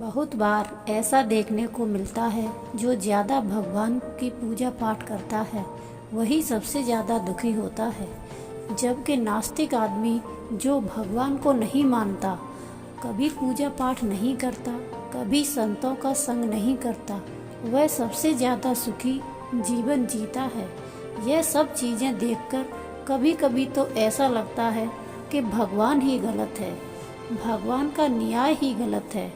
बहुत बार ऐसा देखने को मिलता है, जो ज़्यादा भगवान की पूजा पाठ करता है वही सबसे ज़्यादा दुखी होता है। जबकि नास्तिक आदमी जो भगवान को नहीं मानता, कभी पूजा पाठ नहीं करता, कभी संतों का संग नहीं करता, वह सबसे ज़्यादा सुखी जीवन जीता है। यह सब चीज़ें देखकर कभी कभी तो ऐसा लगता है कि भगवान ही गलत है, भगवान का न्याय ही गलत है।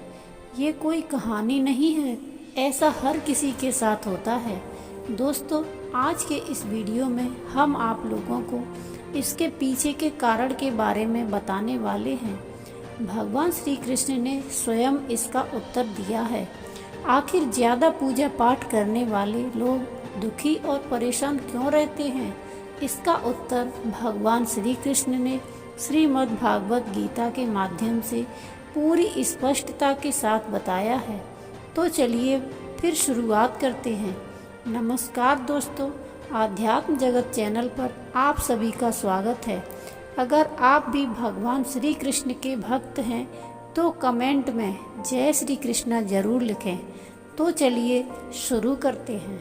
ये कोई कहानी नहीं है, ऐसा हर किसी के साथ होता है। दोस्तों, आज के इस वीडियो में हम आप लोगों को इसके पीछे के कारण के बारे में बताने वाले हैं। भगवान श्री कृष्ण ने स्वयं इसका उत्तर दिया है। आखिर ज़्यादा पूजा पाठ करने वाले लोग दुखी और परेशान क्यों रहते हैं? इसका उत्तर भगवान श्री कृष्ण ने श्रीमद् भागवत गीता के माध्यम से पूरी स्पष्टता के साथ बताया है। तो चलिए फिर शुरुआत करते हैं। नमस्कार दोस्तों, आध्यात्म जगत चैनल पर आप सभी का स्वागत है। अगर आप भी भगवान श्री कृष्ण के भक्त हैं तो कमेंट में जय श्री कृष्णा जरूर लिखें। तो चलिए शुरू करते हैं।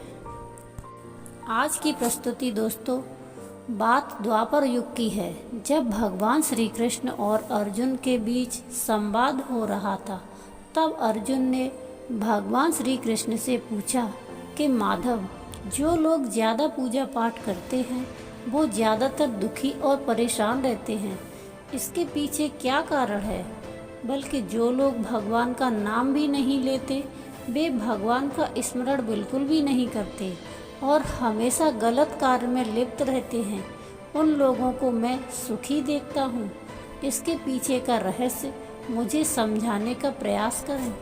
आज की प्रस्तुति दोस्तों, बात द्वापर युग की है, जब भगवान श्री कृष्ण और अर्जुन के बीच संवाद हो रहा था। तब अर्जुन ने भगवान श्री कृष्ण से पूछा कि माधव, जो लोग ज़्यादा पूजा पाठ करते हैं वो ज़्यादातर दुखी और परेशान रहते हैं, इसके पीछे क्या कारण है? बल्कि जो लोग भगवान का नाम भी नहीं लेते, वे भगवान का स्मरण बिल्कुल भी नहीं करते और हमेशा गलत कार्य में लिप्त रहते हैं, उन लोगों को मैं सुखी देखता हूँ। इसके पीछे का रहस्य मुझे समझाने का प्रयास करें।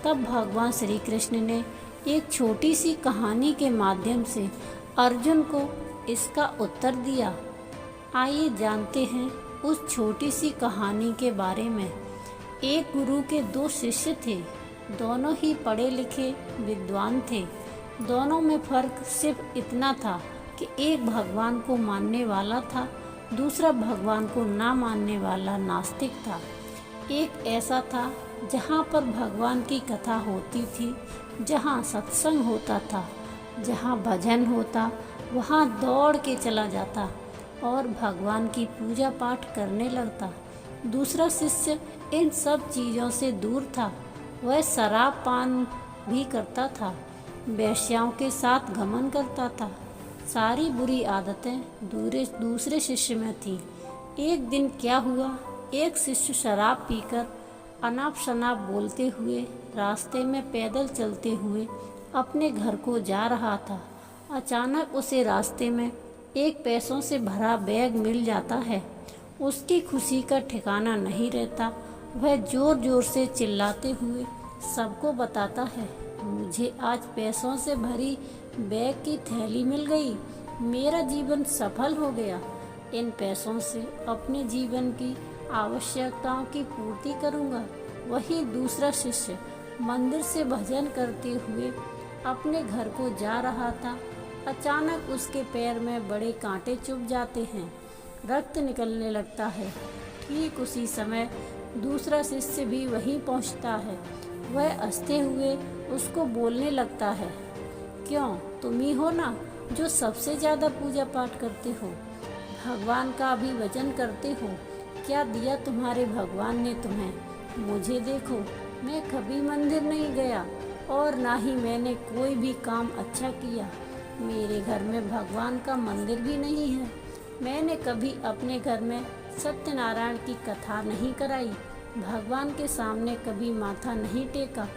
तब भगवान श्री कृष्ण ने एक छोटी सी कहानी के माध्यम से अर्जुन को इसका उत्तर दिया। आइए जानते हैं उस छोटी सी कहानी के बारे में। एक गुरु के दो शिष्य थे, दोनों ही पढ़े लिखे विद्वान थे। दोनों में फर्क सिर्फ इतना था कि एक भगवान को मानने वाला था, दूसरा भगवान को ना मानने वाला नास्तिक था। एक ऐसा था जहाँ पर भगवान की कथा होती थी, जहाँ सत्संग होता था, जहाँ भजन होता, वहाँ दौड़ के चला जाता और भगवान की पूजा पाठ करने लगता। दूसरा शिष्य इन सब चीज़ों से दूर था। वह शराब पान भी करता था, वेश्याओं के साथ गमन करता था। सारी बुरी आदतें दूसरे शिष्य में थी। एक दिन क्या हुआ, एक शिष्य शराब पीकर अनाप शनाप बोलते हुए रास्ते में पैदल चलते हुए अपने घर को जा रहा था। अचानक उसे रास्ते में एक पैसों से भरा बैग मिल जाता है। उसकी खुशी का ठिकाना नहीं रहता। वह जोर जोर से चिल्लाते हुए सबको बताता है, मुझे आज पैसों से भरी बैग की थैली मिल गई, मेरा जीवन सफल हो गया। इन पैसों से अपने जीवन की आवश्यकताओं की पूर्ति करूंगा। वहीं दूसरा शिष्य मंदिर से भजन करते हुए अपने घर को जा रहा था। अचानक उसके पैर में बड़े कांटे चुभ जाते हैं, रक्त निकलने लगता है। ठीक उसी समय दूसरा शिष्य भी वहीं पहुंचता है। वह हंसते हुए उसको बोलने लगता है, क्यों, तुम ही हो ना जो सबसे ज़्यादा पूजा पाठ करते हो, भगवान का भी भजन करते हो। क्या दिया तुम्हारे भगवान ने तुम्हें? मुझे देखो, मैं कभी मंदिर नहीं गया और ना ही मैंने कोई भी काम अच्छा किया। मेरे घर में भगवान का मंदिर भी नहीं है। मैंने कभी अपने घर में सत्यनारायण की कथा नहीं कराई, भगवान के सामने कभी माथा नहीं टेका।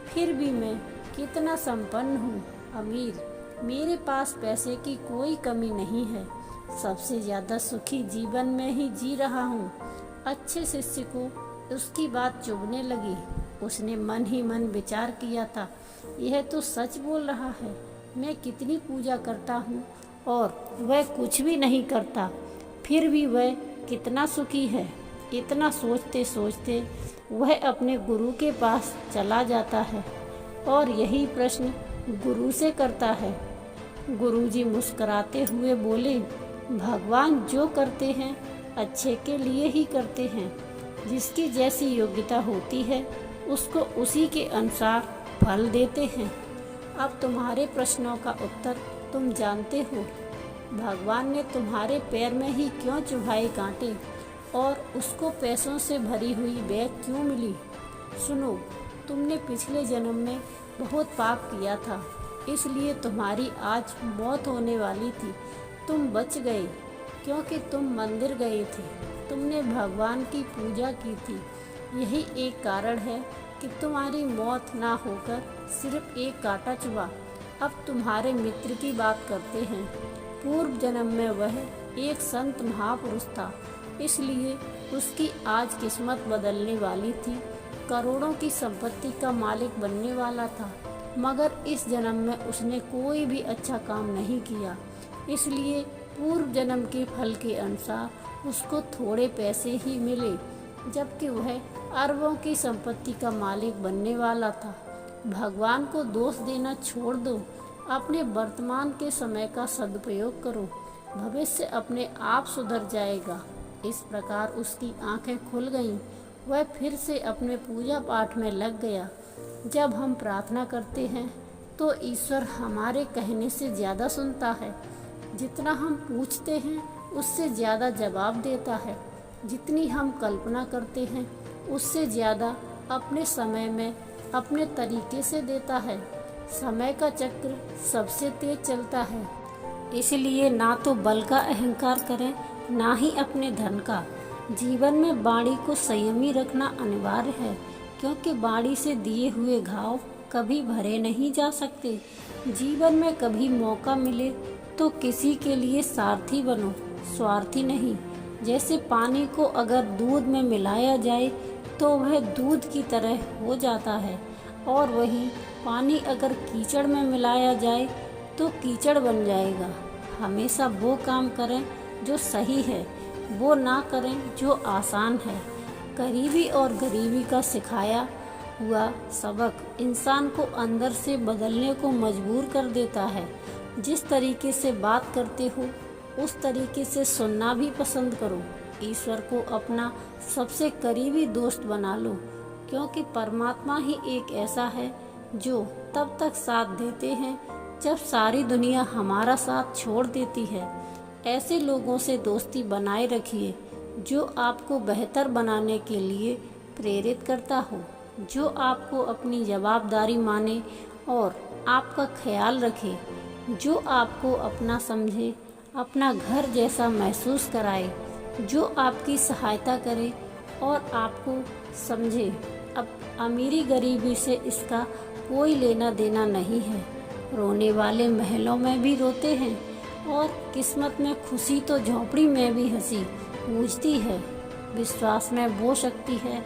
फिर भी मैं कितना संपन्न हूँ, अमीर, मेरे पास पैसे की कोई कमी नहीं है। सबसे ज़्यादा सुखी जीवन में ही जी रहा हूँ। अच्छे शिष्य को उसकी बात चुभने लगी। उसने मन ही मन विचार किया था, यह तो सच बोल रहा है। मैं कितनी पूजा करता हूँ और वह कुछ भी नहीं करता, फिर भी वह कितना सुखी है। इतना सोचते सोचते वह अपने गुरु के पास चला जाता है और यही प्रश्न गुरु से करता है। गुरुजी मुस्कुराते हुए बोले, भगवान जो करते हैं अच्छे के लिए ही करते हैं। जिसकी जैसी योग्यता होती है उसको उसी के अनुसार फल देते हैं। अब तुम्हारे प्रश्नों का उत्तर तुम जानते हो। भगवान ने तुम्हारे पैर में ही क्यों चुभाए कांटे और उसको पैसों से भरी हुई बैग क्यों मिली? सुनो, तुमने पिछले जन्म में बहुत पाप किया था, इसलिए तुम्हारी आज मौत होने वाली थी। तुम बच गए क्योंकि तुम मंदिर गए थे, तुमने भगवान की पूजा की थी। यही एक कारण है कि तुम्हारी मौत ना होकर सिर्फ एक कांटा चुभा। अब तुम्हारे मित्र की बात करते हैं। पूर्व जन्म में वह एक संत महापुरुष था, इसलिए उसकी आज किस्मत बदलने वाली थी। करोड़ों की संपत्ति का मालिक बनने वाला था, मगर इस जन्म में उसने कोई भी अच्छा काम नहीं किया, इसलिए पूर्व जन्म के फल के अनुसार उसको थोड़े पैसे ही मिले, जबकि वह अरबों की संपत्ति का मालिक बनने वाला था। भगवान को दोष देना छोड़ दो, अपने वर्तमान के समय का सदुपयोग करो, भविष्य अपने आप सुधर जाएगा। इस प्रकार उसकी आंखें खुल गईं, वह फिर से अपने पूजा पाठ में लग गया। जब हम प्रार्थना करते हैं तो ईश्वर हमारे कहने से ज़्यादा सुनता है। जितना हम पूछते हैं उससे ज़्यादा जवाब देता है। जितनी हम कल्पना करते हैं उससे ज़्यादा अपने समय में अपने तरीके से देता है। समय का चक्र सबसे तेज चलता है, इसलिए ना तो बल का अहंकार करें, ना ही अपने धन का। जीवन में वाणी को संयमी रखना अनिवार्य है, क्योंकि वाणी से दिए हुए घाव कभी भरे नहीं जा सकते। जीवन में कभी मौका मिले तो किसी के लिए सारथी बनो, स्वार्थी नहीं। जैसे पानी को अगर दूध में मिलाया जाए तो वह दूध की तरह हो जाता है, और वही पानी अगर कीचड़ में मिलाया जाए तो कीचड़ बन जाएगा। हमेशा वो काम करें जो सही है, वो ना करें जो आसान है। करीबी और गरीबी का सिखाया हुआ सबक इंसान को अंदर से बदलने को मजबूर कर देता है। जिस तरीके से बात करते हो उस तरीके से सुनना भी पसंद करो। ईश्वर को अपना सबसे करीबी दोस्त बना लो, क्योंकि परमात्मा ही एक ऐसा है जो तब तक साथ देते हैं जब सारी दुनिया हमारा साथ छोड़ देती है। ऐसे लोगों से दोस्ती बनाए रखिए जो आपको बेहतर बनाने के लिए प्रेरित करता हो, जो आपको अपनी जवाबदारी माने और आपका ख्याल रखे, जो आपको अपना समझे, अपना घर जैसा महसूस कराए, जो आपकी सहायता करे और आपको समझे। अब अमीरी गरीबी से इसका कोई लेना देना नहीं है। रोने वाले महलों में भी रोते हैं और किस्मत में खुशी तो झोंपड़ी में भी हंसी पूजती है। विश्वास में वो शक्ति है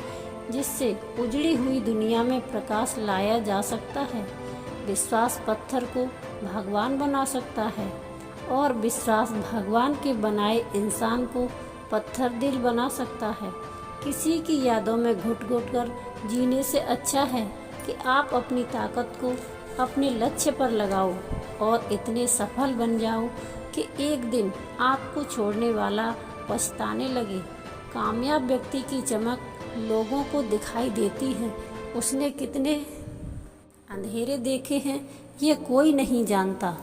जिससे उजड़ी हुई दुनिया में प्रकाश लाया जा सकता है। विश्वास पत्थर को भगवान बना सकता है, और विश्वास भगवान के बनाए इंसान को पत्थर दिल बना सकता है। किसी की यादों में घुट घुट कर जीने से अच्छा है कि आप अपनी ताकत को अपने लक्ष्य पर लगाओ और इतने सफल बन जाओ कि एक दिन आपको छोड़ने वाला पछताने लगे। कामयाब व्यक्ति की चमक लोगों को दिखाई देती है। उसने कितने अंधेरे देखे हैं ये कोई नहीं जानता।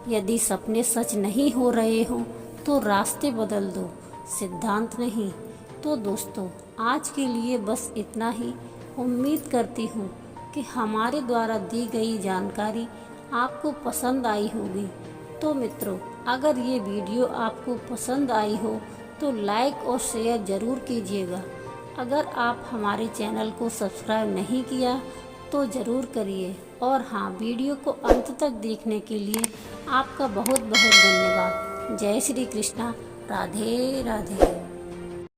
यदि सपने सच नहीं हो रहे हों तो रास्ते बदल दो, सिद्धांत नहीं। तो दोस्तों, आज के लिए बस इतना ही। उम्मीद करती हूँ कि हमारे द्वारा दी गई जानकारी आपको पसंद आई होगी। तो मित्रों, अगर ये वीडियो आपको पसंद आई हो तो लाइक और शेयर ज़रूर कीजिएगा। अगर आप हमारे चैनल को सब्सक्राइब नहीं किया तो ज़रूर करिए। और हाँ, वीडियो को अंत तक देखने के लिए आपका बहुत बहुत धन्यवाद। जय श्री कृष्णा। राधे राधे।